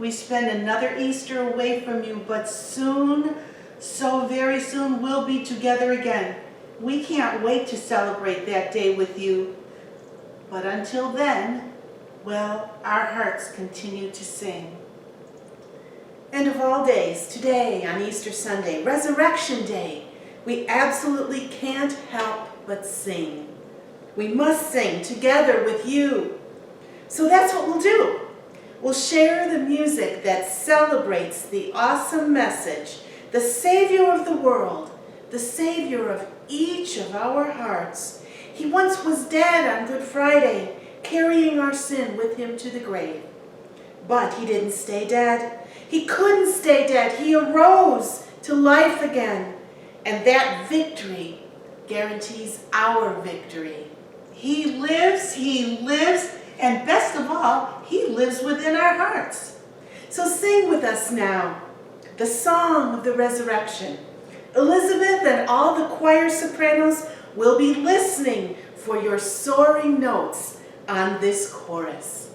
we spend another Easter away from you, but soon, so very soon, we'll be together again. We can't wait to celebrate that day with you. But until then, well, our hearts continue to sing. And of all days, today on Easter Sunday, Resurrection Day, we absolutely can't help but sing. We must sing together with you. So that's what we'll do. We'll share the music that celebrates the awesome message, the Savior of the world, the Savior of each of our hearts. He once was dead on Good Friday, carrying our sin with him to the grave. But he didn't stay dead. He couldn't stay dead. He arose to life again. And that victory guarantees our victory. He lives, and best of all, he lives within our hearts. So sing with us now the song of the resurrection. Elizabeth and all the choir sopranos will be listening for your soaring notes on this chorus.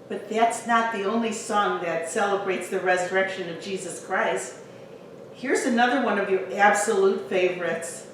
But that's not the only song that celebrates the resurrection of Jesus Christ. Here's another one of your absolute favorites.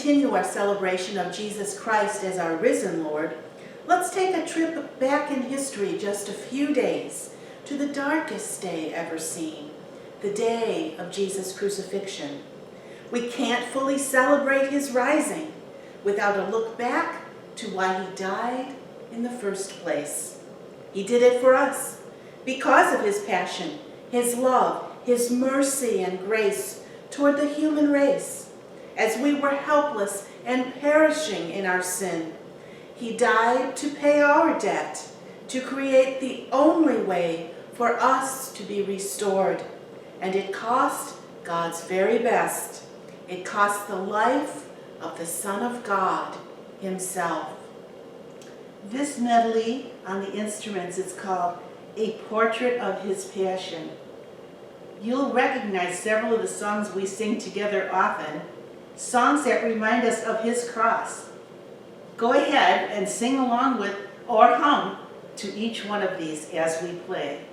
continue our celebration of Jesus Christ as our risen Lord, let's take a trip back in history just a few days to the darkest day ever seen, the day of Jesus' crucifixion. We can't fully celebrate his rising without a look back to why he died in the first place. He did it for us because of his passion, his love, his mercy and grace toward the human race. As we were helpless and perishing in our sin, he died to pay our debt, to create the only way for us to be restored. And it cost God's very best. It cost the life of the Son of God himself. This medley on the instruments is called A Portrait of His Passion. You'll recognize several of the songs we sing together often, songs that remind us of his cross. Go ahead and sing along with or hum to each one of these as we play.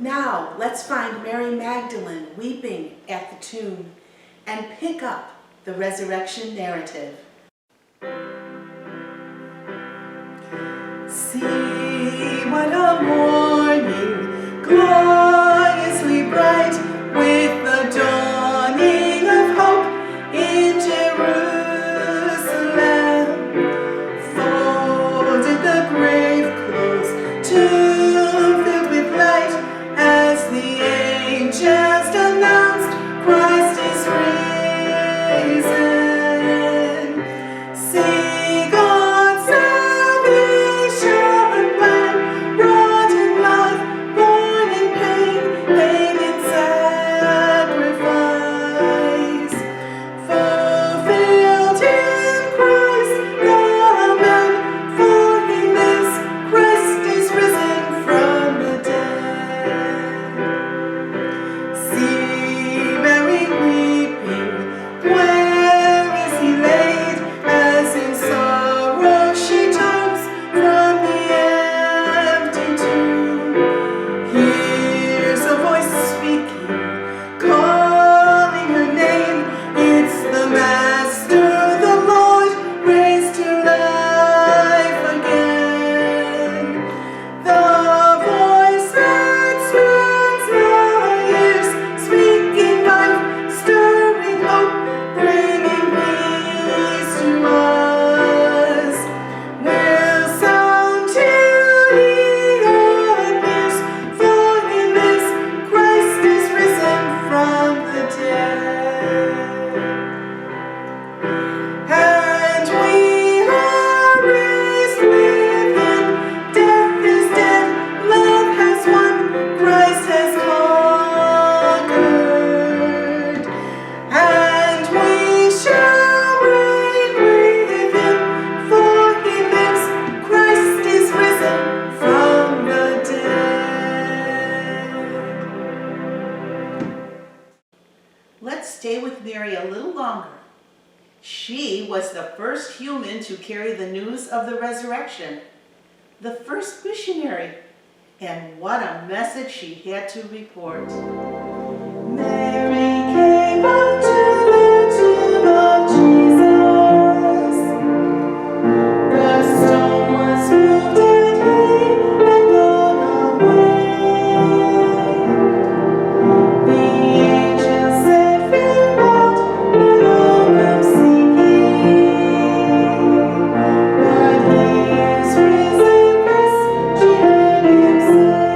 Now let's find Mary Magdalene weeping at the tomb and pick up the resurrection narrative. See what a morning, gloriously bright, with the dawning of hope in Jerusalem. Folded the grave clothes, tomb filled with light, as the angels announced Christ is risen. See God's salvation plan, wrought in love, born in pain, paid in sacrifice. Fulfilled in Christ the man, for he lives, Christ is risen from the dead. See Mary weeping, where is he laid? As in sorrow she turns from the empty tomb. Hears a voice speaking, calling her name. It's the Master, the Lord, raised to life again. The voice that spans the years, speaking life, stirring hope, bringing peace to us, will sound till the earth hears, for he lives, Christ is risen from the dead. And we are raised with him, death is dead, love has won, Christ has conquered. And we shall reign with him, for he lives, Christ is risen from the dead. Let's stay with Mary a little longer. She was the first human to carry the news of the resurrection, the first missionary, and what a message she had to report. Mary came up to the tomb of Jesus. The stone was moved and he had gone away. The angel said, "Fear not, no longer I'm seeking, but he is risen." This she heard him say.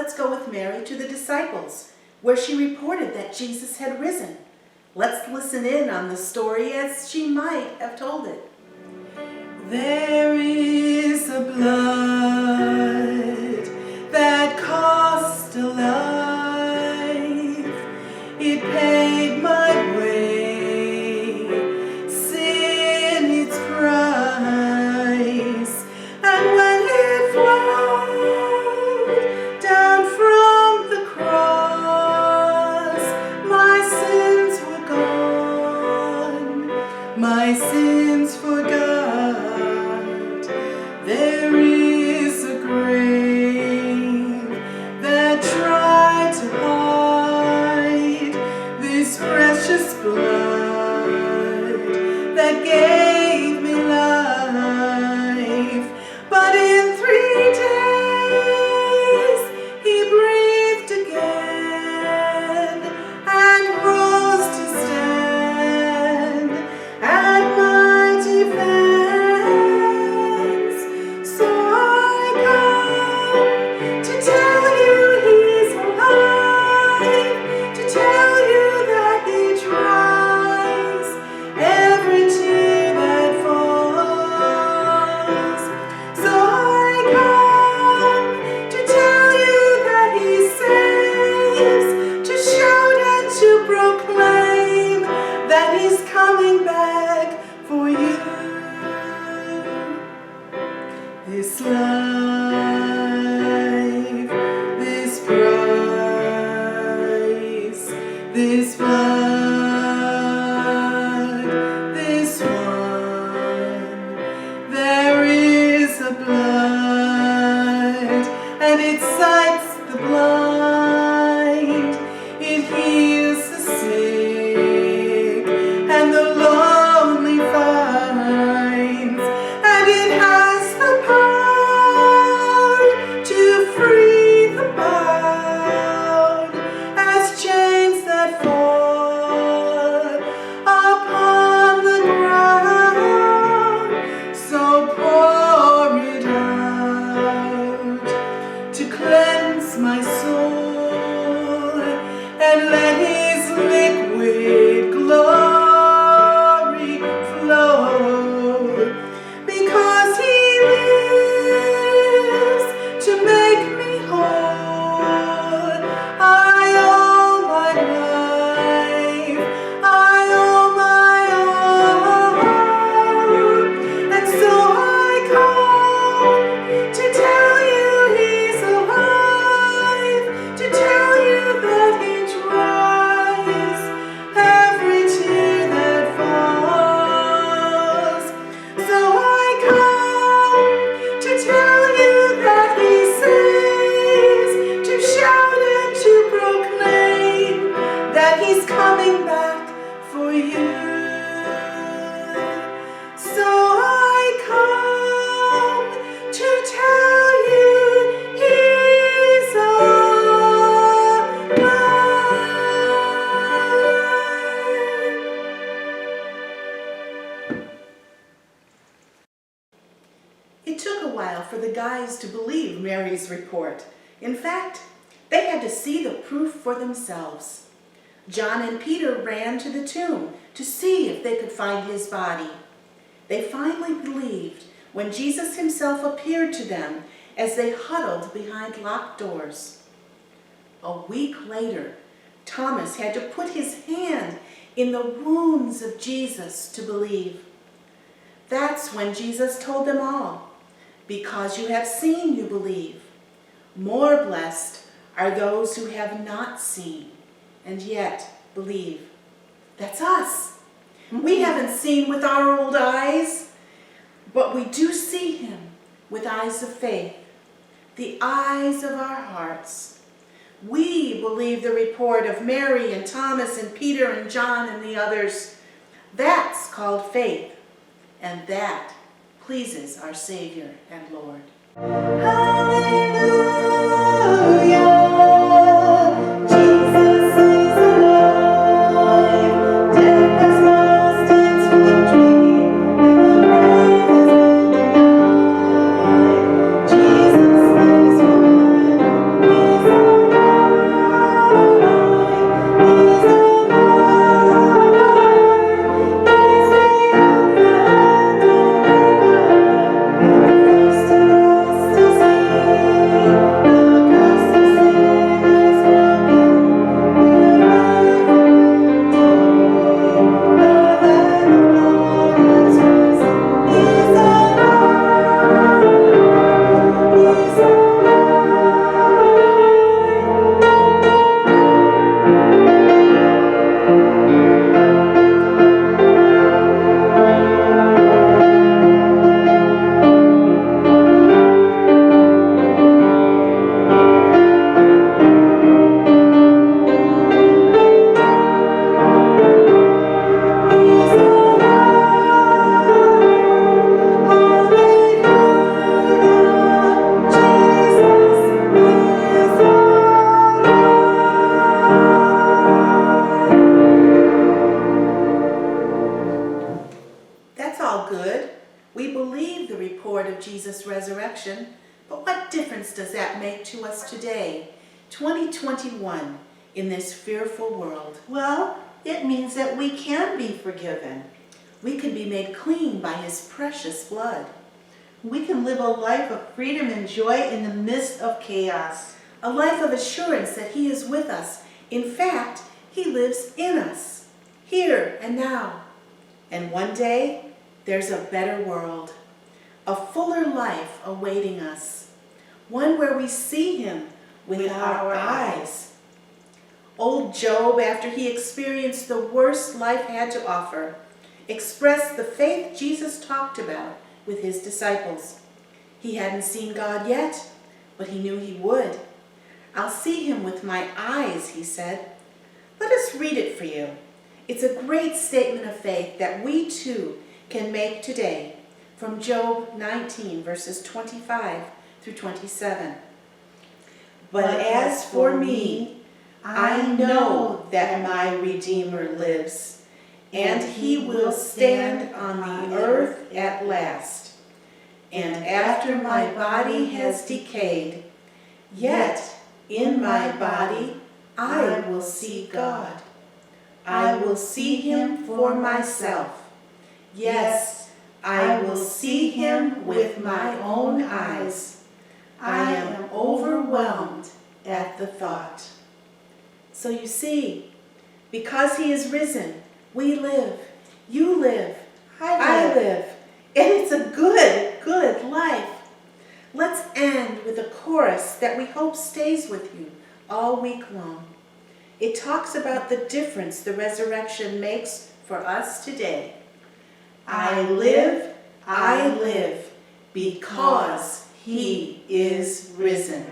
let's go with Mary to the disciples, where she reported that Jesus had risen. Let's listen in on the story as she might have told it. There is a blood that cost a life. It paid my way, sin its price. And when it flowed down from the cross, my sins were gone, my sins forgot. There is a grave that tried to hide this precious blood that gave me life. But in 3 days he breathed again and rose to stand at my defense. So I come to tell you he's alive, to tell you that he dries every tear that falls. So I come to tell you that he saves, to shout and to proclaim that he's coming back for you. This life, this price, this blood, this one. There is a blood, and it sights the blind. It heals the sick, and the lonely finds. And it has the power to free the bound, as chains that fall upon the ground. So pour it out to cleanse my soul, and let his liquid glory flow. Because he lives to make me whole. I owe my life, I owe my all. And so I come to tell you he's alive, to tell you that he dries every tear that falls. So I come to tell you that he saves, to shout and to proclaim that he's coming back for you. So I come to tell you he's alive. It took a while for the guys to believe Mary's report. In fact, they had to see the proof for themselves. John and Peter ran to the tomb to see if they could find his body. They finally believed when Jesus himself appeared to them as they huddled behind locked doors. A week later, Thomas had to put his hand in the wounds of Jesus to believe. That's when Jesus told them all, "Because you have seen, you believe. More blessed are those who have not seen and yet believe." That's us. We haven't seen with our old eyes, but we do see him with eyes of faith, the eyes of our hearts. We believe the report of Mary and Thomas and Peter and John and the others. That's called faith, and that pleases our Savior and Lord. Hallelujah! Jesus is alive. Death has lost its victory, and the grave has been denied. Jesus is alive. He's alive. difference does that make to us today, 2021, in this fearful world? Well, it means that we can be forgiven. We can be made clean by his precious blood. We can live a life of freedom and joy in the midst of chaos. A life of assurance that he is with us. In fact, he lives in us, here and now. And one day, there's a better world, a fuller life awaiting us, one where we see him with our eyes. Old Job, after he experienced the worst life had to offer, expressed the faith Jesus talked about with his disciples. He hadn't seen God yet, but he knew he would. I'll see him with my eyes, he said. Let us read it for you. It's a great statement of faith that we too can make today from Job 19, verses 25 through 27. But as for me, I know that my Redeemer lives, and he will stand on the earth at last. And after my body has decayed, yet in my body I will see God. I will see him for myself. Yes, I will see him with my own eyes. I am overwhelmed at the thought. So you see, because he is risen, we live, you live, I live, and it's a good life. Let's end with a chorus that we hope stays with you all week long. It talks about the difference the resurrection makes for us today. I live, because he is risen.